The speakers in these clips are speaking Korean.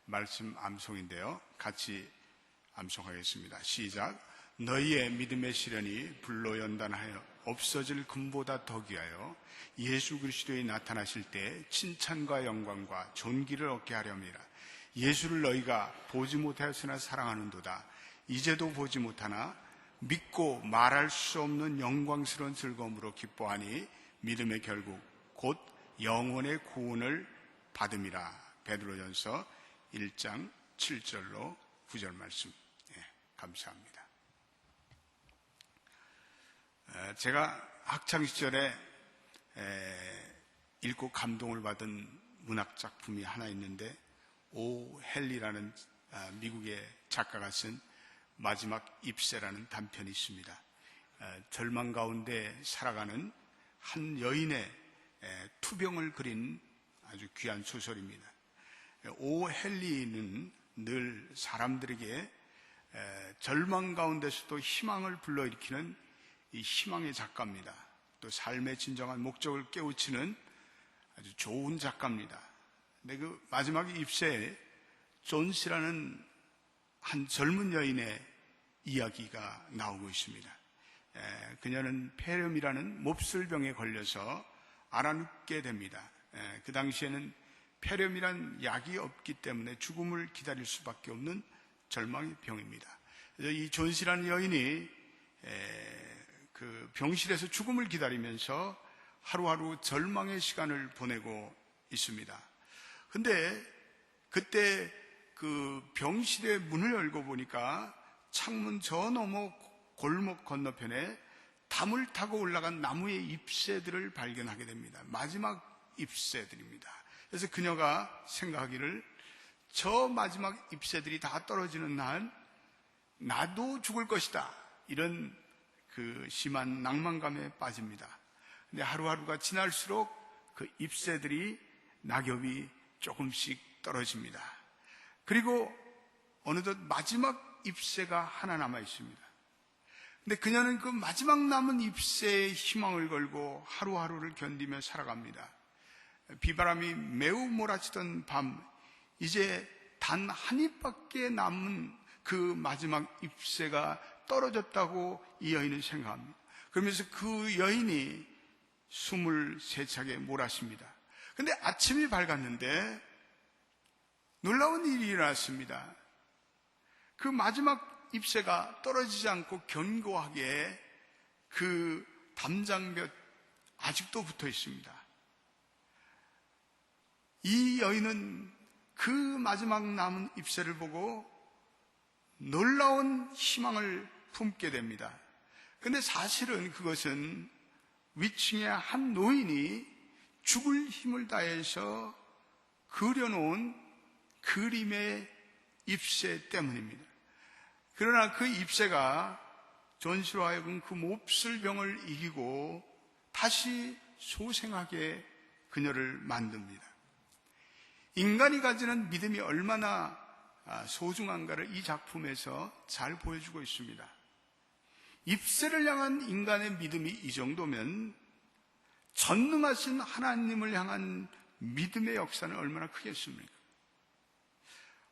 말씀 암송인데요. 같이 암송하겠습니다. 시작. 너희의 믿음의 시련이 불로 연단하여 없어질 금보다 더 귀하여 예수 그리스도에 나타나실 때 칭찬과 영광과 존귀를 얻게 하렵니다. 예수를 너희가 보지 못하였으나 사랑하는도다. 이제도 보지 못하나 믿고 말할 수 없는 영광스러운 즐거움으로 기뻐하니 믿음의 결국 곧 영혼의 구원을 받음이라. 베드로전서 1장 7절로 9절 말씀. 감사합니다. 제가 학창시절에 읽고 감동을 받은 문학작품이 하나 있는데 오 헨리라는 미국의 작가가 쓴 마지막 입새라는 단편이 있습니다. 절망 가운데 살아가는 한 여인의 투병을 그린 아주 귀한 소설입니다. 오 헨리는 늘 사람들에게 절망 가운데서도 희망을 불러일으키는 이 희망의 작가입니다. 또 삶의 진정한 목적을 깨우치는 아주 좋은 작가입니다. 근데 그 마지막 입새에 존씨라는 한 젊은 여인의 이야기가 나오고 있습니다. 그녀는 폐렴이라는 몹쓸병에 걸려서 알아눕게 됩니다. 그 당시에는 폐렴이란 약이 없기 때문에 죽음을 기다릴 수밖에 없는 절망의 병입니다. 그래서 이 존씨라는 여인이 그 병실에서 죽음을 기다리면서 하루하루 절망의 시간을 보내고 있습니다. 근데 그때 그 병실의 문을 열고 보니까 창문 저 너머 골목 건너편에 담을 타고 올라간 나무의 잎새들을 발견하게 됩니다. 마지막 잎새들입니다. 그래서 그녀가 생각하기를 저 마지막 잎새들이 다 떨어지는 날 나도 죽을 것이다. 이런 그 심한 낭만감에 빠집니다. 근데 하루하루가 지날수록 그 잎새들이 낙엽이 조금씩 떨어집니다. 그리고 어느덧 마지막 잎새가 하나 남아 있습니다. 근데 그녀는 그 마지막 남은 잎새에 희망을 걸고 하루하루를 견디며 살아갑니다. 비바람이 매우 몰아치던 밤, 이제 단 한 잎밖에 남은 그 마지막 잎새가 떨어졌다고 이 여인은 생각합니다. 그러면서 그 여인이 숨을 세차게 몰아쉽니다. 근데 아침이 밝았는데 놀라운 일이 일어났습니다. 그 마지막 잎새가 떨어지지 않고 견고하게 그 담장볕 아직도 붙어 있습니다. 이 여인은 그 마지막 남은 잎새를 보고 놀라운 희망을 품게 됩니다. 그런데 사실은 그것은 위층의 한 노인이 죽을 힘을 다해서 그려놓은 그림의 잎새 때문입니다. 그러나 그 잎새가 존씨로 하여금 그 몹쓸 병을 이기고 다시 소생하게 그녀를 만듭니다. 인간이 가지는 믿음이 얼마나 소중한가를 이 작품에서 잘 보여주고 있습니다. 잎새를 향한 인간의 믿음이 이 정도면 전능하신 하나님을 향한 믿음의 역사는 얼마나 크겠습니까?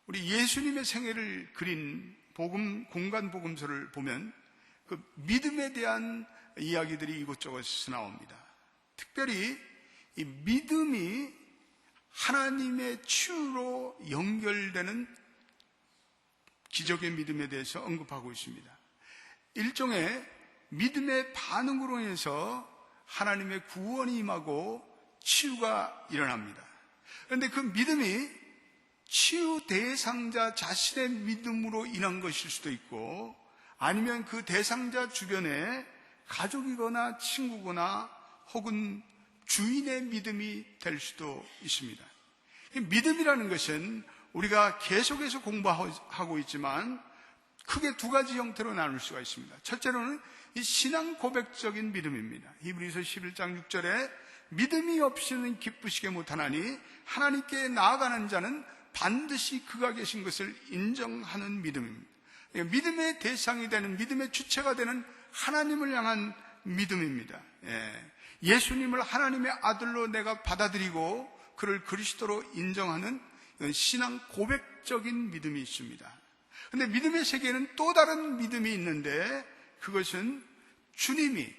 우리 예수님의 생애를 그린 공간 복음서를 보면 그 믿음에 대한 이야기들이 이곳저곳에서 나옵니다. 특별히 이 믿음이 하나님의 치유로 연결되는 기적의 믿음에 대해서 언급하고 있습니다. 일종의 믿음의 반응으로 인해서 하나님의 구원이 임하고 치유가 일어납니다. 그런데 그 믿음이 치유 대상자 자신의 믿음으로 인한 것일 수도 있고 아니면 그 대상자 주변에 가족이거나 친구거나 혹은 주인의 믿음이 될 수도 있습니다. 믿음이라는 것은 우리가 계속해서 공부하고 있지만 크게 두 가지 형태로 나눌 수가 있습니다. 첫째로는 이 신앙 고백적인 믿음입니다. 히브리서 11장 6절에 믿음이 없이는 기쁘시게 못하나니 하나님께 나아가는 자는 반드시 그가 계신 것을 인정하는 믿음입니다. 믿음의 대상이 되는, 믿음의 주체가 되는 하나님을 향한 믿음입니다. 예수님을 하나님의 아들로 내가 받아들이고 그를 그리스도로 인정하는 신앙 고백 영적인 믿음이 있습니다. 근데 믿음의 세계에는 또 다른 믿음이 있는데 그것은 주님이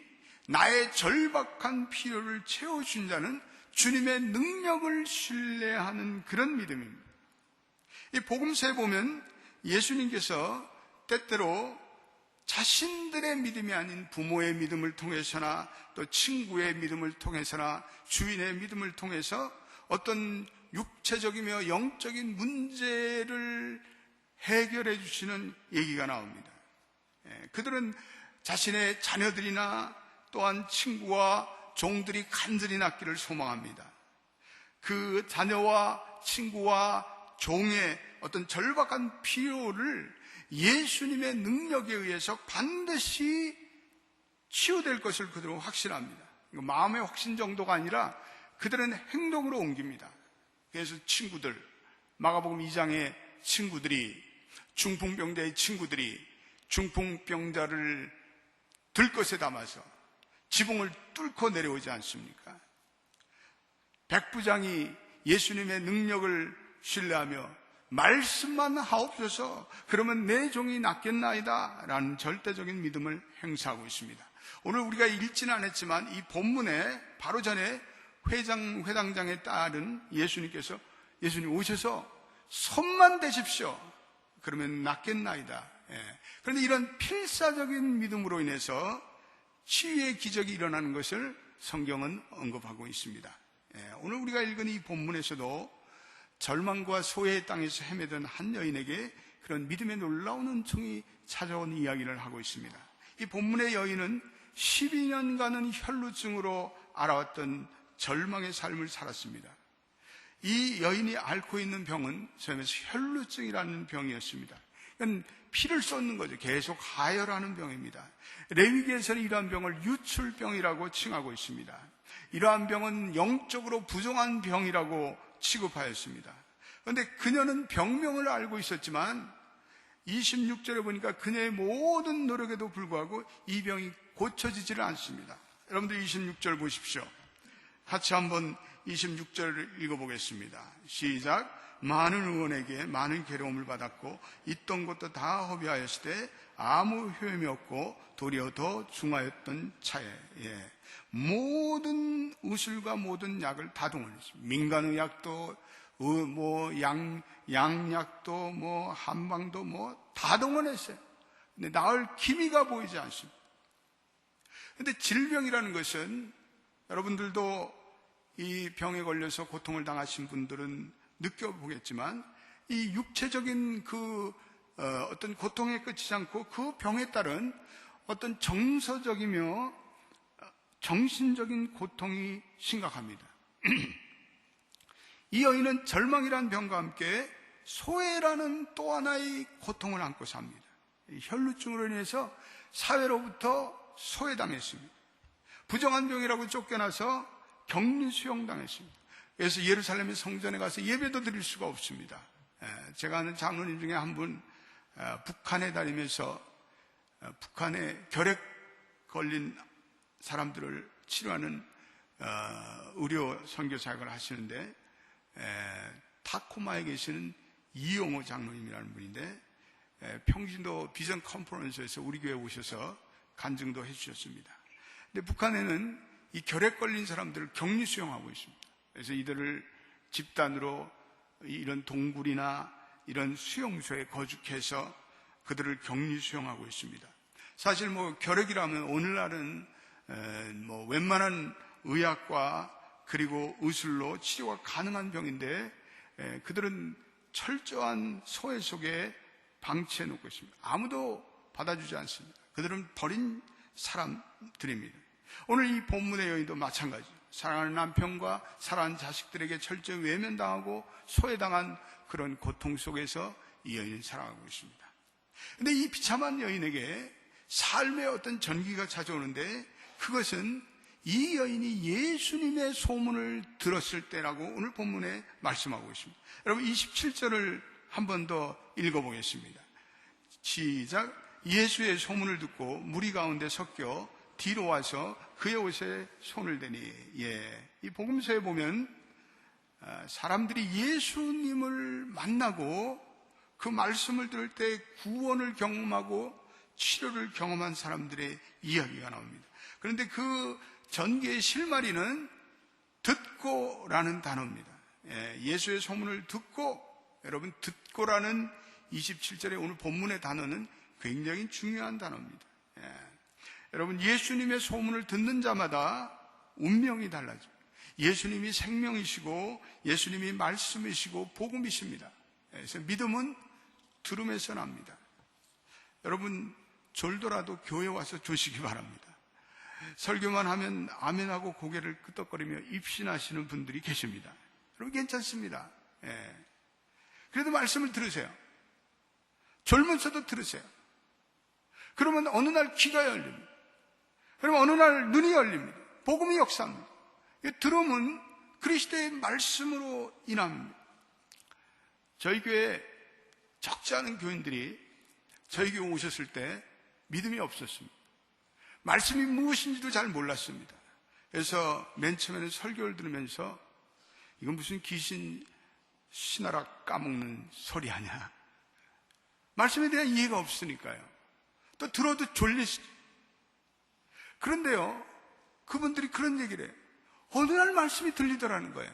나의 절박한 필요를 채워준다는 주님의 능력을 신뢰하는 그런 믿음입니다. 이 복음서에 보면 예수님께서 때때로 자신들의 믿음이 아닌 부모의 믿음을 통해서나 또 친구의 믿음을 통해서나 주인의 믿음을 통해서 어떤 육체적이며 영적인 문제를 해결해 주시는 얘기가 나옵니다. 그들은 자신의 자녀들이나 또한 친구와 종들이 간절히 낫기를 소망합니다. 그 자녀와 친구와 종의 어떤 절박한 필요를 예수님의 능력에 의해서 반드시 치유될 것을 그들은 확신합니다. 마음의 확신 정도가 아니라 그들은 행동으로 옮깁니다. 그래서 친구들, 마가복음 2장의 친구들이, 중풍병자의 친구들이 중풍병자를 들것에 담아서 지붕을 뚫고 내려오지 않습니까? 백부장이 예수님의 능력을 신뢰하며 말씀만 하옵소서, 그러면 내 종이 낫겠나이다 라는 절대적인 믿음을 행사하고 있습니다. 오늘 우리가 읽지는 않았지만 이 본문에 바로 전에 회당장에 따른 예수님께서 예수님 오셔서 손만 대십시오, 그러면 낫겠나이다. 그런데 이런 필사적인 믿음으로 인해서 치유의 기적이 일어나는 것을 성경은 언급하고 있습니다. 오늘 우리가 읽은 이 본문에서도 절망과 소외의 땅에서 헤매던 한 여인에게 그런 믿음의 놀라운 은총이 찾아온 이야기를 하고 있습니다. 이 본문의 여인은 12년간은 혈루증으로 알아왔던 절망의 삶을 살았습니다. 이 여인이 앓고 있는 병은 소위에서 혈루증이라는 병이었습니다. 그건 피를 쏟는 거죠. 계속 하혈하는 병입니다. 레위기에서는 이러한 병을 유출병이라고 칭하고 있습니다. 이러한 병은 영적으로 부정한 병이라고 취급하였습니다. 그런데 그녀는 병명을 알고 있었지만 26절에 보니까 그녀의 모든 노력에도 불구하고 이 병이 고쳐지지를 않습니다. 여러분들 26절 보십시오. 같이 한번 26절을 읽어보겠습니다. 시작. 많은 의원에게 많은 괴로움을 받았고 있던 것도 다 허비하였을 때 아무 효험이 없고 도리어 더 중하였던 차에 모든 의술과 모든 약을 다 동원했습니다. 민간의약도 양약도 한방도 다 동원했어요. 근데 나을 기미가 보이지 않습니다. 근데 질병이라는 것은 여러분들도 이 병에 걸려서 고통을 당하신 분들은 느껴보겠지만 이 육체적인 어떤 고통에 끝이지 않고 그 병에 따른 어떤 정서적이며 정신적인 고통이 심각합니다. 이 여인은 절망이라는 병과 함께 소외라는 또 하나의 고통을 안고 삽니다. 혈루증으로 인해서 사회로부터 소외당했습니다. 부정한 병이라고 쫓겨나서 격리 수용당했습니다. 그래서 예루살렘의 성전에 가서 예배도 드릴 수가 없습니다. 제가 아는 장로님 중에 한 분 북한에 다니면서 북한에 결핵 걸린 사람들을 치료하는 의료 선교 사역을 하시는데 타코마에 계시는 이용호 장로님이라는 분인데 평신도 비전 컨퍼런스에서 우리 교회에 오셔서 간증도 해주셨습니다. 근데 북한에는 이 결핵 걸린 사람들을 격리 수용하고 있습니다. 그래서 이들을 집단으로 이런 동굴이나 이런 수용소에 거주해서 그들을 격리 수용하고 있습니다. 사실 결핵이라면 오늘날은 웬만한 의학과 그리고 의술로 치료가 가능한 병인데 그들은 철저한 소외 속에 방치해 놓고 있습니다. 아무도 받아주지 않습니다. 그들은 버린 사람들입니다. 오늘 이 본문의 여인도 마찬가지입니다. 사랑하는 남편과 사랑하는 자식들에게 철저히 외면당하고 소외당한 그런 고통 속에서 이 여인은 살아가고 있습니다. 그런데 이 비참한 여인에게 삶의 어떤 전기가 찾아오는데 그것은 이 여인이 예수님의 소문을 들었을 때라고 오늘 본문에 말씀하고 있습니다. 여러분 27절을 한 번 더 읽어보겠습니다. 시작. 예수의 소문을 듣고 무리 가운데 섞여 뒤로 와서 그의 옷에 손을 대니. 이 복음서에 보면 사람들이 예수님을 만나고 그 말씀을 들을 때 구원을 경험하고 치료를 경험한 사람들의 이야기가 나옵니다. 그런데 그 전개의 실마리는 듣고라는 단어입니다. 예수의 소문을 듣고, 여러분, 듣고라는 27절의 오늘 본문의 단어는 굉장히 중요한 단어입니다. 여러분, 예수님의 소문을 듣는 자마다 운명이 달라집니다. 예수님이 생명이시고 예수님이 말씀이시고 복음이십니다. 그래서 믿음은 들음에서 납니다. 여러분, 졸더라도 교회 와서 조시기 바랍니다. 설교만 하면 아멘하고 고개를 끄덕거리며 입신하시는 분들이 계십니다. 여러분, 괜찮습니다. 그래도 말씀을 들으세요. 졸면서도 들으세요. 그러면 어느 날 귀가 열립니다. 그러면 어느 날 눈이 열립니다. 복음이 역사합니다. 들음은 그리스도의 말씀으로 인합니다. 저희 교회 적지 않은 교인들이 저희 교회 오셨을 때 믿음이 없었습니다. 말씀이 무엇인지도 잘 몰랐습니다. 그래서 맨 처음에는 설교를 들으면서 이건 무슨 귀신 신하라 까먹는 소리 아니야. 말씀에 대한 이해가 없으니까요. 또 들어도 졸리시죠. 그런데요, 그분들이 그런 얘기를 해요. 어느 날 말씀이 들리더라는 거예요.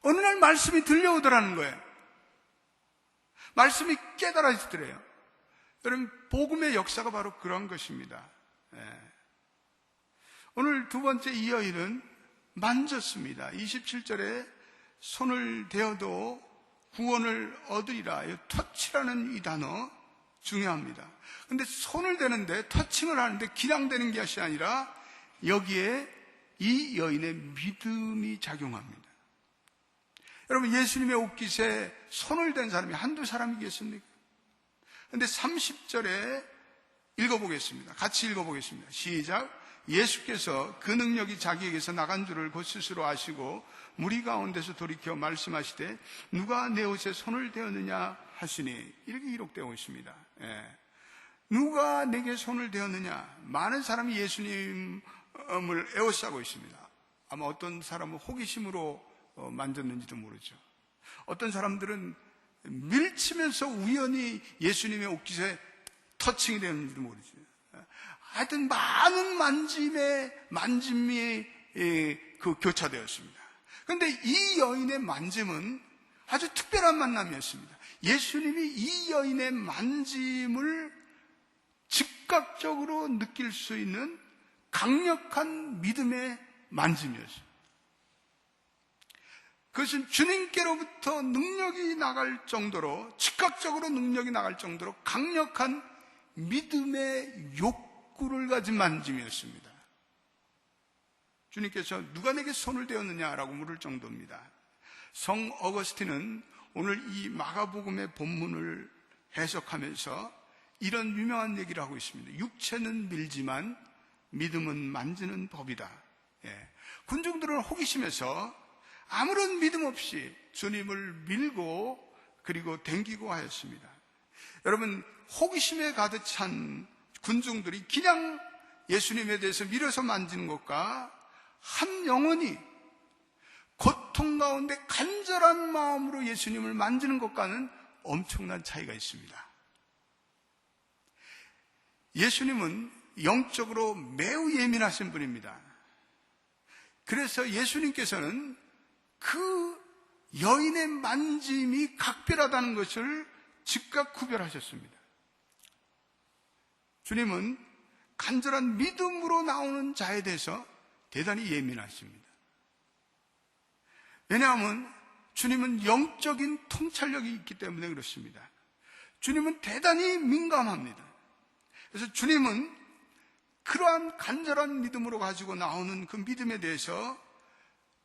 어느 날 말씀이 들려오더라는 거예요. 말씀이 깨달아지더래요. 여러분, 복음의 역사가 바로 그런 것입니다. 오늘 두 번째 이 여인은 만졌습니다. 27절에 손을 대어도 구원을 얻으리라. 이 터치라는 이 단어 중요합니다. 근데 손을 대는데, 터칭을 하는데 그냥 되는 것이 아니라 여기에 이 여인의 믿음이 작용합니다. 여러분, 예수님의 옷깃에 손을 댄 사람이 한두 사람이겠습니까? 근데 30절에 읽어보겠습니다. 같이 읽어보겠습니다. 시작. 예수께서 그 능력이 자기에게서 나간 줄을 곧 스스로 아시고 무리 가운데서 돌이켜 말씀하시되 누가 내 옷에 손을 대었느냐 하시니, 이렇게 기록되어 있습니다. 누가 내게 손을 대었느냐. 많은 사람이 예수님을 에워싸고 있습니다. 아마 어떤 사람은 호기심으로 만졌는지도 모르죠. 어떤 사람들은 밀치면서 우연히 예수님의 옷깃에 터칭이 되는지도 모르죠. 하여튼 많은 만짐이 그 교차되었습니다. 그런데 이 여인의 만짐은 아주 특별한 만남이었습니다. 예수님이 이 여인의 만짐을 즉각적으로 느낄 수 있는 강력한 믿음의 만짐이었어요. 그것은 주님께로부터 능력이 나갈 정도로, 즉각적으로 능력이 나갈 정도로 강력한 믿음의 욕구를 가진 만짐이었습니다. 주님께서 누가 내게 손을 대었느냐라고 물을 정도입니다. 성 어거스틴은 오늘 이 마가복음의 본문을 해석하면서 이런 유명한 얘기를 하고 있습니다. 육체는 밀지만 믿음은 만지는 법이다. 군중들은 호기심에서 아무런 믿음 없이 주님을 밀고 그리고 댕기고 하였습니다. 여러분, 호기심에 가득 찬 군중들이 그냥 예수님에 대해서 밀어서 만지는 것과 한 영혼이 고통 가운데 간절한 마음으로 예수님을 만지는 것과는 엄청난 차이가 있습니다. 예수님은 영적으로 매우 예민하신 분입니다. 그래서 예수님께서는 그 여인의 만짐이 각별하다는 것을 즉각 구별하셨습니다. 주님은 간절한 믿음으로 나오는 자에 대해서 대단히 예민하십니다. 왜냐하면 주님은 영적인 통찰력이 있기 때문에 그렇습니다. 주님은 대단히 민감합니다. 그래서 주님은 그러한 간절한 믿음으로 가지고 나오는 그 믿음에 대해서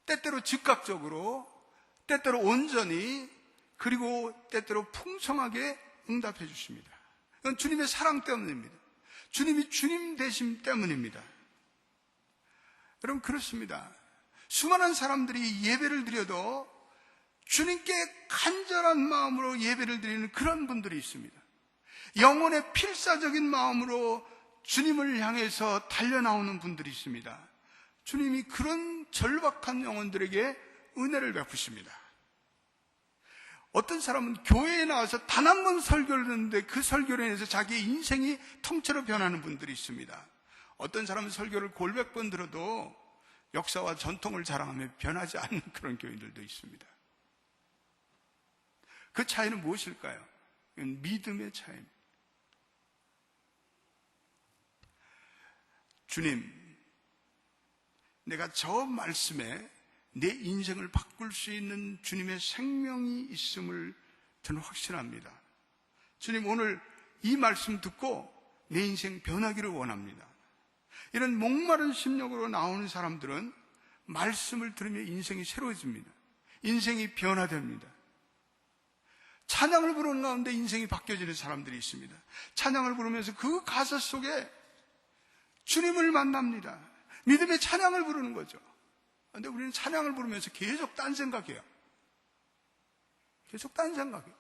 때때로 즉각적으로, 때때로 온전히, 그리고 때때로 풍성하게 응답해 주십니다. 그건 주님의 사랑 때문입니다. 주님이 주님 되심 때문입니다. 여러분, 그렇습니다. 수많은 사람들이 예배를 드려도 주님께 간절한 마음으로 예배를 드리는 그런 분들이 있습니다. 영혼의 필사적인 마음으로 주님을 향해서 달려나오는 분들이 있습니다. 주님이 그런 절박한 영혼들에게 은혜를 베푸십니다. 어떤 사람은 교회에 나와서 단 한 번 설교를 듣는데 그 설교로 인해서 자기의 인생이 통째로 변하는 분들이 있습니다. 어떤 사람은 설교를 골백 번 들어도 역사와 전통을 자랑하며 변하지 않는 그런 교인들도 있습니다. 그 차이는 무엇일까요? 이건 믿음의 차이입니다. 주님, 내가 저 말씀에 내 인생을 바꿀 수 있는 주님의 생명이 있음을 저는 확신합니다. 주님, 오늘 이 말씀 듣고 내 인생 변하기를 원합니다. 이런 목마른 심령으로 나오는 사람들은 말씀을 들으며 인생이 새로워집니다. 인생이 변화됩니다. 찬양을 부르는 가운데 인생이 바뀌어지는 사람들이 있습니다. 찬양을 부르면서 그 가사 속에 주님을 만납니다. 믿음의 찬양을 부르는 거죠. 그런데 우리는 찬양을 부르면서 계속 딴 생각해요. 계속 딴 생각해요.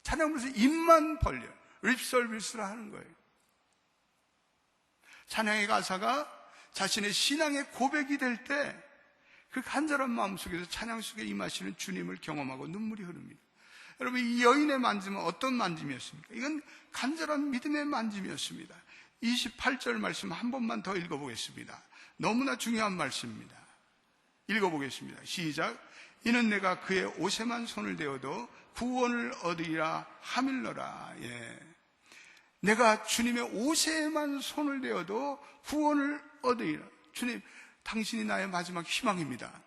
찬양 부르면서 입만 벌려요. 립서비스를 하는 거예요. 찬양의 가사가 자신의 신앙의 고백이 될 때 그 간절한 마음 속에서 찬양 속에 임하시는 주님을 경험하고 눈물이 흐릅니다. 여러분, 이 여인의 만짐은 어떤 만짐이었습니까? 이건 간절한 믿음의 만짐이었습니다. 28절 말씀 한 번만 더 읽어보겠습니다. 너무나 중요한 말씀입니다. 읽어보겠습니다. 시작. 이는 내가 그의 옷에만 손을 대어도 구원을 얻으리라 하밀러라. 예. 내가 주님의 옷에만 손을 대어도 구원을 얻으리라. 주님, 당신이 나의 마지막 희망입니다.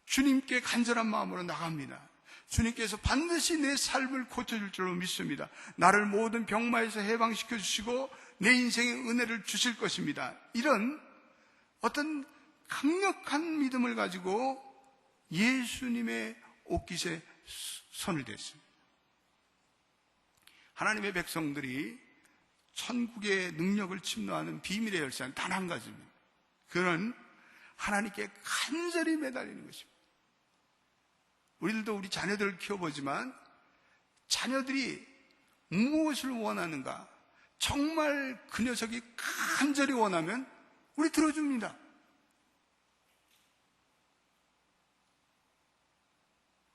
주님께 간절한 마음으로 나갑니다. 주님께서 반드시 내 삶을 고쳐줄 줄로 믿습니다. 나를 모든 병마에서 해방시켜 주시고 내 인생에 은혜를 주실 것입니다. 이런 어떤 강력한 믿음을 가지고 예수님의 옷깃에 손을 댔습니다. 하나님의 백성들이 천국의 능력을 침노하는 비밀의 열쇠는 단 한 가지입니다. 그는 하나님께 간절히 매달리는 것입니다. 우리들도 우리 자녀들을 키워보지만 자녀들이 무엇을 원하는가 정말 그 녀석이 간절히 원하면 우리 들어줍니다.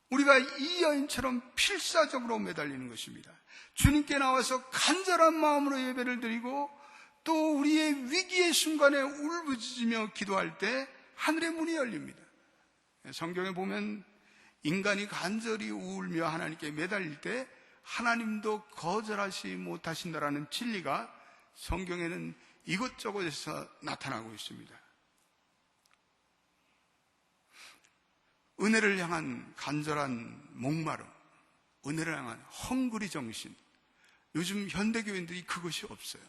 우리가 이 여인처럼 필사적으로 매달리는 것입니다. 주님께 나와서 간절한 마음으로 예배를 드리고 또 우리의 위기의 순간에 울부짖으며 기도할 때 하늘의 문이 열립니다. 성경에 보면 인간이 간절히 울며 하나님께 매달릴 때 하나님도 거절하지 못하신다라는 진리가 성경에는 이곳저곳에서 나타나고 있습니다. 은혜를 향한 간절한 목마름, 은혜를 향한 헝그리 정신. 요즘 현대교인들이 그것이 없어요.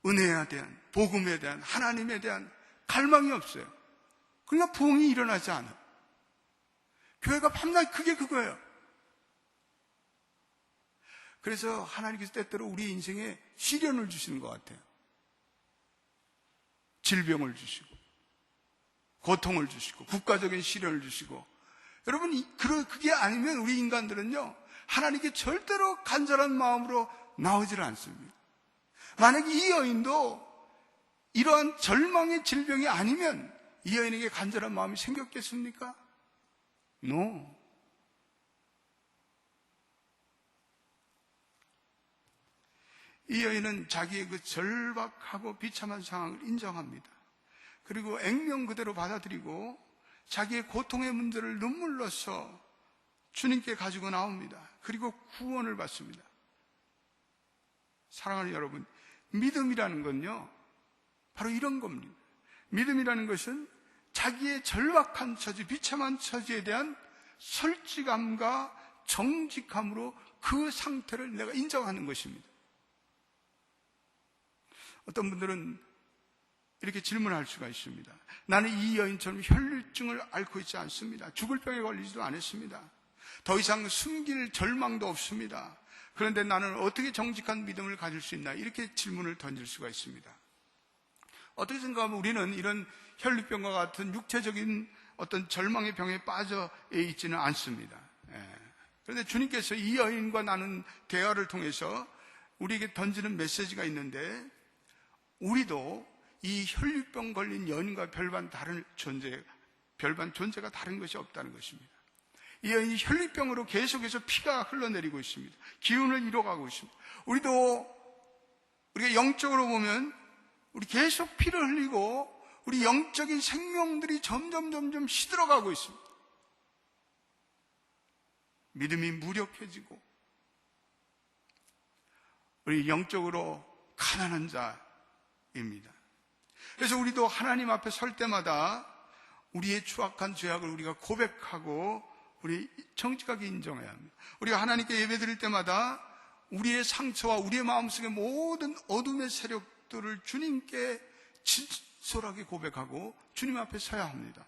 은혜에 대한, 복음에 대한, 하나님에 대한 갈망이 없어요. 그러니까 부흥이 일어나지 않아. 교회가 밤낮 그게 그거예요. 그래서 하나님께서 때때로 우리 인생에 시련을 주시는 것 같아요. 질병을 주시고 고통을 주시고 국가적인 시련을 주시고. 여러분, 그게 아니면 우리 인간들은요 하나님께 절대로 간절한 마음으로 나오질 않습니다. 만약에 이 여인도 이러한 절망의 질병이 아니면 이 여인에게 간절한 마음이 생겼겠습니까? No. 이 여인은 자기의 그 절박하고 비참한 상황을 인정합니다. 그리고 액면 그대로 받아들이고 자기의 고통의 문제를 눈물로써 주님께 가지고 나옵니다. 그리고 구원을 받습니다. 사랑하는 여러분, 믿음이라는 건요 바로 이런 겁니다. 믿음이라는 것은 자기의 절박한 처지, 비참한 처지에 대한 솔직함과 정직함으로 그 상태를 내가 인정하는 것입니다. 어떤 분들은 이렇게 질문할 수가 있습니다. 나는 이 여인처럼 혈류증을 앓고 있지 않습니다. 죽을 병에 걸리지도 않았습니다. 더 이상 숨길 절망도 없습니다. 그런데 나는 어떻게 정직한 믿음을 가질 수 있나? 이렇게 질문을 던질 수가 있습니다. 어떻게 생각하면 우리는 이런 혈류병과 같은 육체적인 어떤 절망의 병에 빠져 있지는 않습니다. 그런데 주님께서 이 여인과 나눈 대화를 통해서 우리에게 던지는 메시지가 있는데, 우리도 이 혈류병 걸린 여인과 별반 존재가 다른 것이 없다는 것입니다. 이 여인이 혈류병으로 계속해서 피가 흘러내리고 있습니다. 기운을 잃어가고 있습니다. 우리가 영적으로 보면 우리 계속 피를 흘리고 우리 영적인 생명들이 점점 시들어가고 있습니다. 믿음이 무력해지고 우리 영적으로 가난한 자입니다. 그래서 우리도 하나님 앞에 설 때마다 우리의 추악한 죄악을 우리가 고백하고 우리 정직하게 인정해야 합니다. 우리가 하나님께 예배드릴 때마다 우리의 상처와 우리의 마음속의 모든 어둠의 세력들을 주님께 진솔하게 고백하고 주님 앞에 서야 합니다.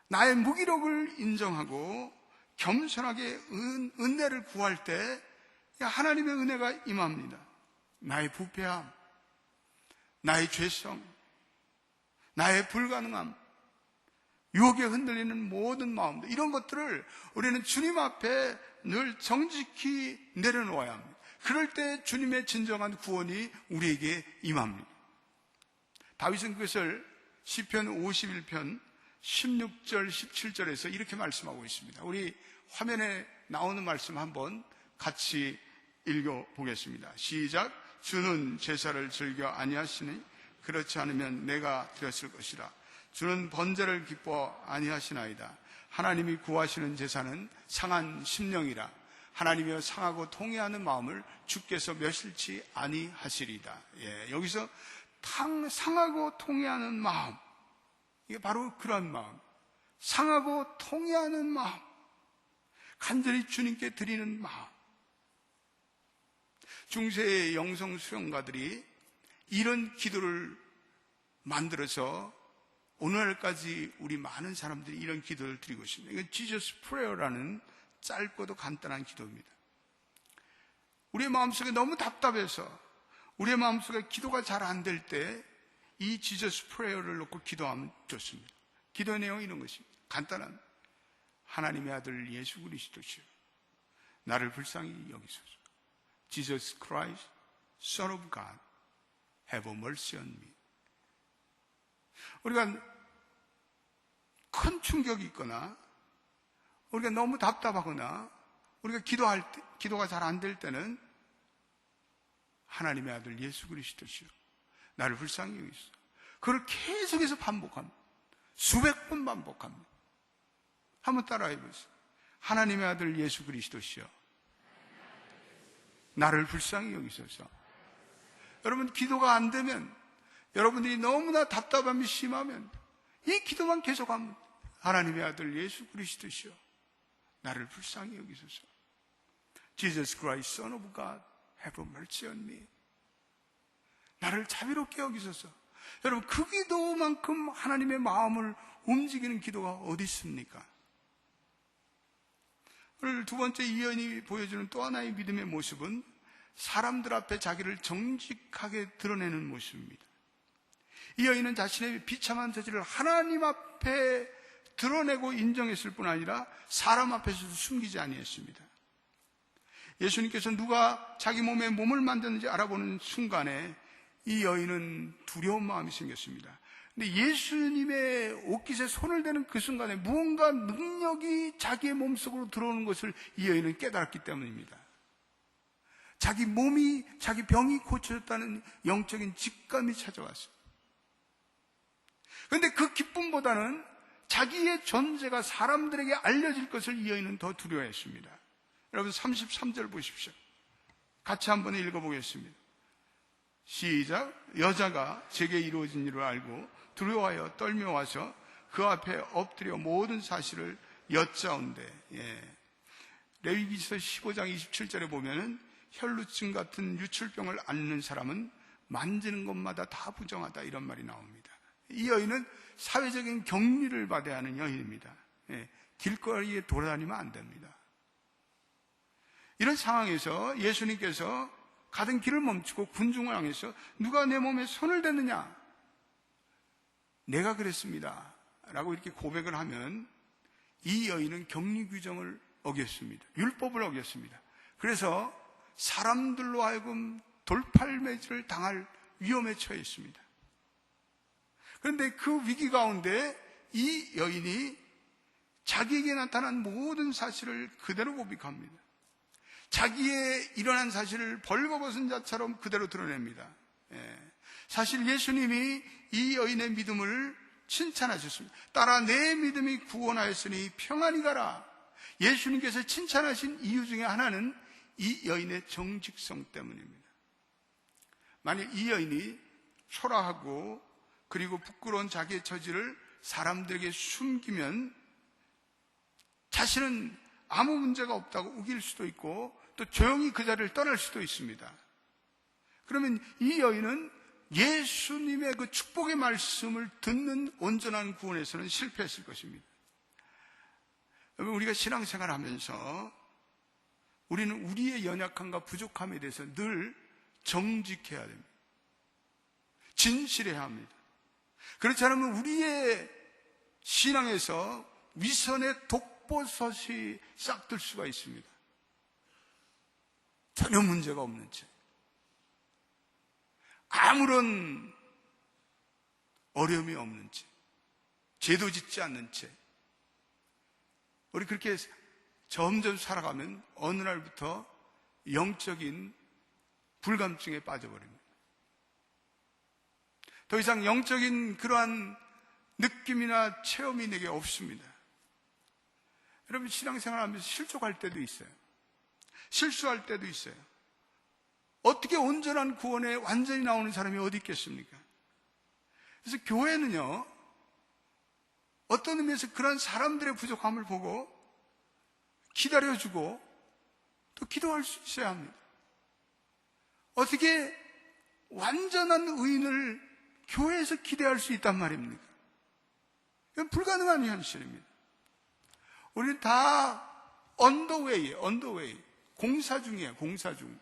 나의 무기력을 인정하고 겸손하게 은혜를 구할 때 하나님의 은혜가 임합니다. 나의 부패함, 나의 죄성, 나의 불가능함, 유혹에 흔들리는 모든 마음들, 이런 것들을 우리는 주님 앞에 늘 정직히 내려놓아야 합니다. 그럴 때 주님의 진정한 구원이 우리에게 임합니다. 다윗은 그것을 시편 51편 16절 17절에서 이렇게 말씀하고 있습니다. 우리 화면에 나오는 말씀 한번 같이 읽어보겠습니다. 시작. 주는 제사를 즐겨 아니하시니 그렇지 않으면 내가 드렸을 것이라. 주는 번제를 기뻐 아니하시나이다. 하나님이 구하시는 제사는 상한 심령이라. 하나님이여 상하고 통회하는 마음을 주께서 멸실치 아니하시리다. 여기서 상하고 통회하는 마음, 이게 바로 그런 마음, 상하고 통회하는 마음, 간절히 주님께 드리는 마음. 중세의 영성 수련가들이 이런 기도를 만들어서 오늘까지 우리 많은 사람들이 이런 기도를 드리고 있습니다. 이건 Jesus Prayer라는 짧고도 간단한 기도입니다. 우리의 마음속에 너무 답답해서 우리의 마음속에 기도가 잘 안 될 때 이 Jesus Prayer를 놓고 기도하면 좋습니다. 기도 내용은 이런 것입니다. 간단한 하나님의 아들 예수 그리스도시여 나를 불쌍히 여기소서. Jesus Christ, Son of God, have mercy on me. 우리가 큰 충격이 있거나 우리가 너무 답답하거나 우리가 기도가 잘 안 될 때는 하나님의 아들 예수 그리스도시여 나를 불쌍히 여기소서. 그걸 계속해서 반복합니다. 수백 번 반복합니다. 한번 따라해 보세요. 하나님의 아들 예수 그리스도시여 나를 불쌍히 여기소서. 여러분, 기도가 안 되면, 여러분들이 너무나 답답함이 심하면 이 기도만 계속합니다. 하나님의 아들 예수 그리스도시여 나를 불쌍히 여기소서. Jesus Christ, Son of God, have mercy on me. 나를 자비롭게 여기소서. 여러분, 그 기도만큼 하나님의 마음을 움직이는 기도가 어디 있습니까? 오늘 두 번째 이 여인이 보여주는 또 하나의 믿음의 모습은 사람들 앞에 자기를 정직하게 드러내는 모습입니다. 이 여인은 자신의 비참한 처지를 하나님 앞에 드러내고 인정했을 뿐 아니라 사람 앞에서도 숨기지 아니했습니다. 예수님께서 누가 자기 몸에 몸을 만드는지 알아보는 순간에 이 여인은 두려운 마음이 생겼습니다. 근데 예수님의 옷깃에 손을 대는 그 순간에 무언가 능력이 자기의 몸속으로 들어오는 것을 이 여인은 깨달았기 때문입니다. 자기 몸이, 자기 병이 고쳐졌다는 영적인 직감이 찾아왔어요. 그런데 그 기쁨보다는 자기의 존재가 사람들에게 알려질 것을 이 여인은 더 두려워했습니다. 여러분 33절 보십시오. 같이 한번 읽어보겠습니다. 시작. 여자가 제게 이루어진 일을 알고 두려워하여 떨며 와서 그 앞에 엎드려 모든 사실을 여짜온대. 레위기서 15장 27절에 보면은 혈루증 같은 유출병을 앓는 사람은 만지는 것마다 다 부정하다 이런 말이 나옵니다. 이 여인은 사회적인 격리를 받아야 하는 여인입니다. 길거리에 돌아다니면 안 됩니다. 이런 상황에서 예수님께서 가던 길을 멈추고 군중을 향해서 누가 내 몸에 손을 댔느냐? 내가 그랬습니다. 라고 이렇게 고백을 하면 이 여인은 격리 규정을 어겼습니다. 율법을 어겼습니다. 그래서 사람들로 하여금 돌팔매질을 당할 위험에 처해 있습니다. 그런데 그 위기 가운데 이 여인이 자기에게 나타난 모든 사실을 그대로 고백합니다. 자기의 일어난 사실을 벌거벗은 자처럼 그대로 드러냅니다. 사실 예수님이 이 여인의 믿음을 칭찬하셨습니다. 따라 내 믿음이 구원하였으니 평안히 가라. 예수님께서 칭찬하신 이유 중에 하나는 이 여인의 정직성 때문입니다. 만약 이 여인이 초라하고 그리고 부끄러운 자기의 처지를 사람들에게 숨기면 자신은 아무 문제가 없다고 우길 수도 있고 또 조용히 그 자리를 떠날 수도 있습니다. 그러면 이 여인은 예수님의 그 축복의 말씀을 듣는 온전한 구원에서는 실패했을 것입니다. 여러분, 우리가 신앙생활 하면서 우리는 우리의 연약함과 부족함에 대해서 늘 정직해야 됩니다. 진실해야 합니다. 그렇지 않으면 우리의 신앙에서 위선의 독버섯이 싹들 수가 있습니다. 전혀 문제가 없는 채, 아무런 어려움이 없는 채, 죄도 짓지 않는 채, 우리 그렇게 점점 살아가면 어느 날부터 영적인 불감증에 빠져버립니다. 더 이상 영적인 그러한 느낌이나 체험이 내게 없습니다. 여러분, 신앙생활 하면서 실족할 때도 있어요. 실수할 때도 있어요. 어떻게 온전한 구원에 완전히 나오는 사람이 어디 있겠습니까? 그래서 교회는요, 어떤 의미에서 그런 사람들의 부족함을 보고 기다려주고 또 기도할 수 있어야 합니다. 어떻게 완전한 의인을 교회에서 기대할 수 있단 말입니까? 이건 불가능한 현실입니다. 우리는 다 언더웨이, 공사 중이에요, 공사 중.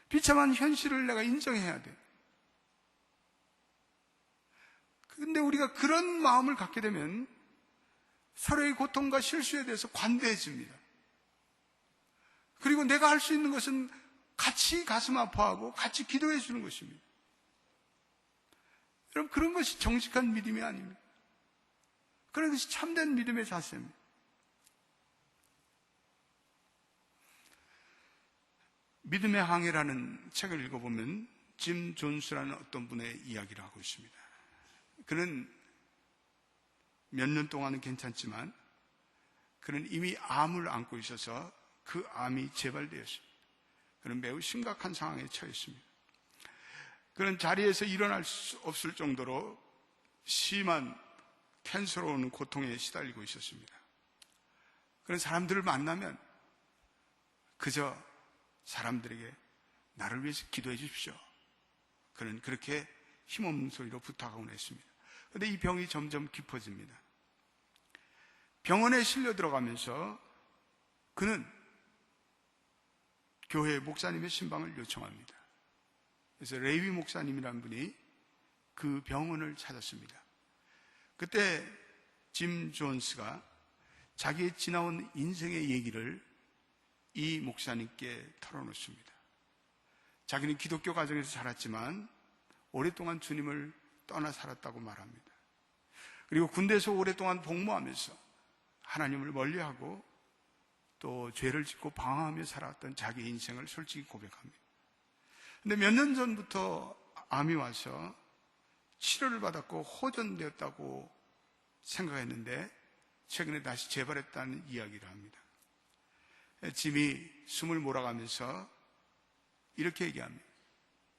비참한 현실을 내가 인정해야 돼. 근데 우리가 그런 마음을 갖게 되면 서로의 고통과 실수에 대해서 관대해집니다. 그리고 내가 할 수 있는 것은 같이 가슴 아파하고 같이 기도해 주는 것입니다. 여러분, 그런 것이 정직한 믿음이 아닙니다. 그런 것이 참된 믿음의 자세입니다. 믿음의 항해라는 책을 읽어보면 짐 존스라는 어떤 분의 이야기를 하고 있습니다. 그는 몇 년 동안은 괜찮지만 그는 이미 암을 안고 있어서 그 암이 재발되었습니다. 그는 매우 심각한 상황에 처했습니다. 그는 자리에서 일어날 수 없을 정도로 심한 캔서로 오는 고통에 시달리고 있었습니다. 그런 사람들을 만나면 그저 사람들에게 나를 위해서 기도해 주십시오. 그는 그렇게 힘없는 소리로 부탁하곤 했습니다. 그런데 이 병이 점점 깊어집니다. 병원에 실려 들어가면서 그는 교회 목사님의 신방을 요청합니다. 그래서 레위 목사님이라는 분이 그 병원을 찾았습니다. 그때 짐 존스가 자기의 지나온 인생의 얘기를 이 목사님께 털어놓습니다. 자기는 기독교 가정에서 자랐지만 오랫동안 주님을 떠나 살았다고 말합니다. 그리고 군대에서 오랫동안 복무하면서 하나님을 멀리하고 또 죄를 짓고 방황하며 살았던 자기 인생을 솔직히 고백합니다. 그런데 몇 년 전부터 암이 와서 치료를 받았고 호전되었다고 생각했는데 최근에 다시 재발했다는 이야기를 합니다. 짐이 숨을 몰아가면서 이렇게 얘기합니다.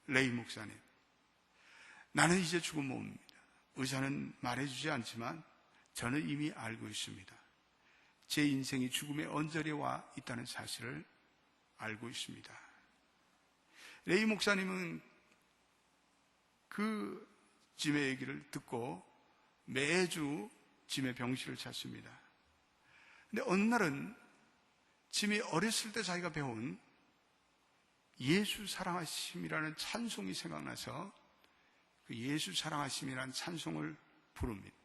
레이 목사님, 나는 이제 죽은 몸입니다. 의사는 말해주지 않지만 저는 이미 알고 있습니다. 제 인생이 죽음의 언저리에 와 있다는 사실을 알고 있습니다. 레이 목사님은 그 짐의 얘기를 듣고 매주 짐의 병실을 찾습니다. 근데 어느 날은 짐이 어렸을 때 자기가 배운 예수 사랑하심이라는 찬송이 생각나서 그 예수 사랑하심이라는 찬송을 부릅니다.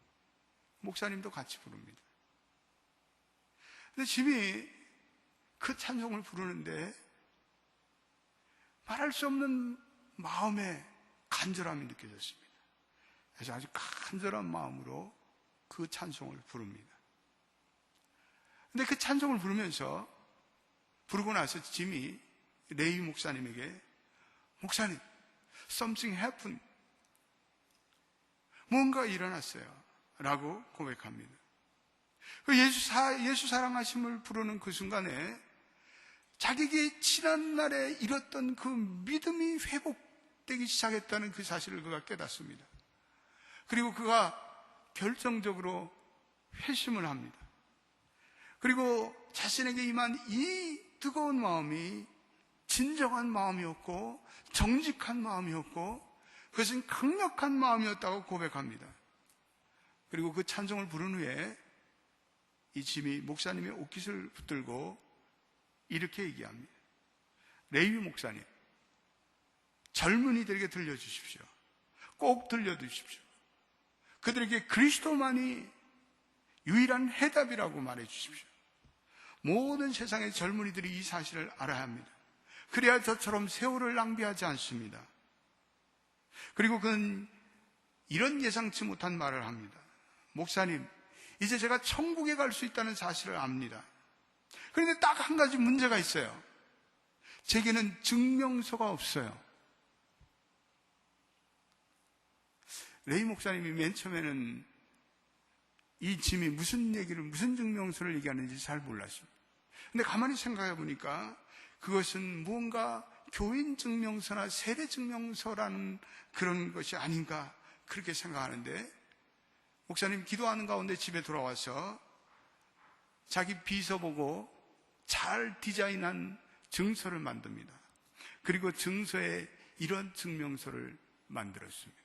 목사님도 같이 부릅니다. 근데 짐이 그 찬송을 부르는데 말할 수 없는 마음의 간절함이 느껴졌습니다. 그래서 아주 간절한 마음으로 그 찬송을 부릅니다. 근데 그 찬송을 부르고 나서 짐이 레위 목사님에게, 목사님, something happened. 뭔가 일어났어요. 라고 고백합니다. 예수 사랑하심을 부르는 그 순간에 자기에게 지난날에 잃었던 그 믿음이 회복되기 시작했다는 그 사실을 그가 깨닫습니다. 그리고 그가 결정적으로 회심을 합니다. 그리고 자신에게 임한 이 뜨거운 마음이 진정한 마음이었고 정직한 마음이었고 그것은 강력한 마음이었다고 고백합니다. 그리고 그 찬송을 부른 후에 이 짐이 목사님의 옷깃을 붙들고 이렇게 얘기합니다. 레위 목사님, 젊은이들에게 들려주십시오. 꼭 들려주십시오. 그들에게 그리스도만이 유일한 해답이라고 말해주십시오. 모든 세상의 젊은이들이 이 사실을 알아야 합니다. 그래야 저처럼 세월을 낭비하지 않습니다. 그리고 그는 이런 예상치 못한 말을 합니다. 목사님, 이제 제가 천국에 갈 수 있다는 사실을 압니다. 그런데 딱 한 가지 문제가 있어요. 제게는 증명서가 없어요. 레위 목사님이 맨 처음에는 이 짐이 무슨 증명서를 얘기하는지 잘 몰랐습니다. 근데 가만히 생각해 보니까 그것은 무언가 교인 증명서나 세례 증명서라는 그런 것이 아닌가 그렇게 생각하는데, 목사님 기도하는 가운데 집에 돌아와서 자기 비서 보고 잘 디자인한 증서를 만듭니다. 그리고 증서에 이런 증명서를 만들었습니다.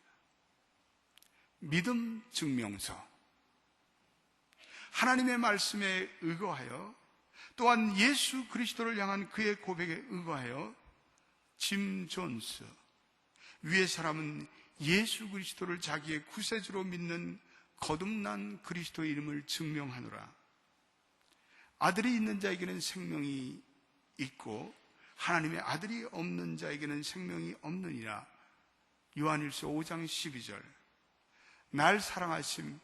믿음 증명서. 하나님의 말씀에 의거하여 또한 예수 그리스도를 향한 그의 고백에 의거하여 짐 존스, 위의 사람은 예수 그리스도를 자기의 구세주로 믿는 거듭난 그리스도의 이름을 증명하노라. 아들이 있는 자에게는 생명이 있고 하나님의 아들이 없는 자에게는 생명이 없느니라. 요한일서 5장 12절. 날 사랑하심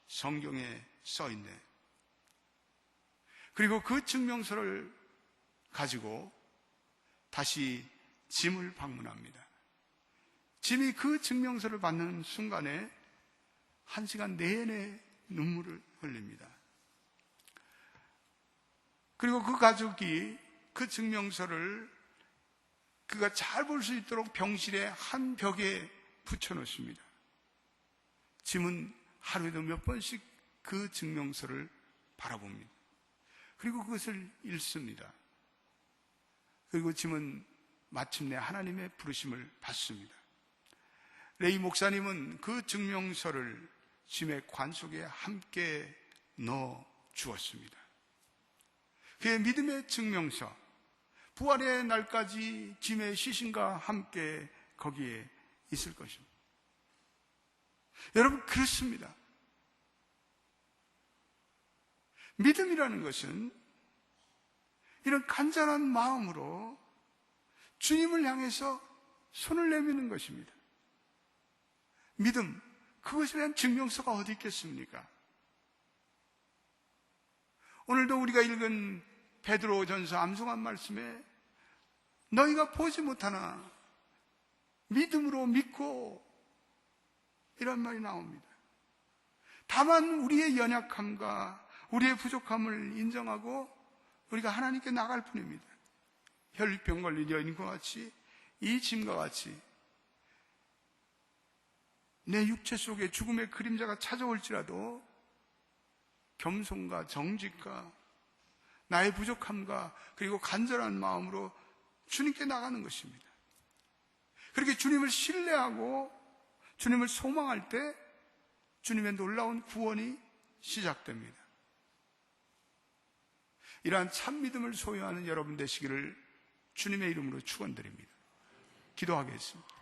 성경에 써있네. 그리고 그 증명서를 가지고 다시 짐을 방문합니다. 짐이 그 증명서를 받는 순간에 1시간 내내 눈물을 흘립니다. 그리고 그 가족이 그 증명서를 그가 잘 볼 수 있도록 병실의 한 벽에 붙여놓습니다. 짐은 하루에도 몇 번씩 그 증명서를 바라봅니다. 그리고 그것을 읽습니다. 그리고 짐은 마침내 하나님의 부르심을 받습니다. 레이 목사님은 그 증명서를 짐의 관 속에 함께 넣어 주었습니다. 그의 믿음의 증명서, 부활의 날까지 짐의 시신과 함께 거기에 있을 것입니다. 여러분, 그렇습니다. 믿음이라는 것은 이런 간절한 마음으로 주님을 향해서 손을 내미는 것입니다. 믿음, 그것에 대한 증명서가 어디 있겠습니까? 오늘도 우리가 읽은 베드로전서 암송한 말씀에 너희가 보지 못하나 믿음으로 믿고 이런 말이 나옵니다. 다만 우리의 연약함과 우리의 부족함을 인정하고 우리가 하나님께 나갈 뿐입니다. 혈류병 걸린 여인과 같이, 이 짐과 같이 내 육체 속에 죽음의 그림자가 찾아올지라도 겸손과 정직과 나의 부족함과 그리고 간절한 마음으로 주님께 나가는 것입니다. 그렇게 주님을 신뢰하고 주님을 소망할 때 주님의 놀라운 구원이 시작됩니다. 이러한 참 믿음을 소유하는 여러분 되시기를 주님의 이름으로 축원드립니다. 기도하겠습니다.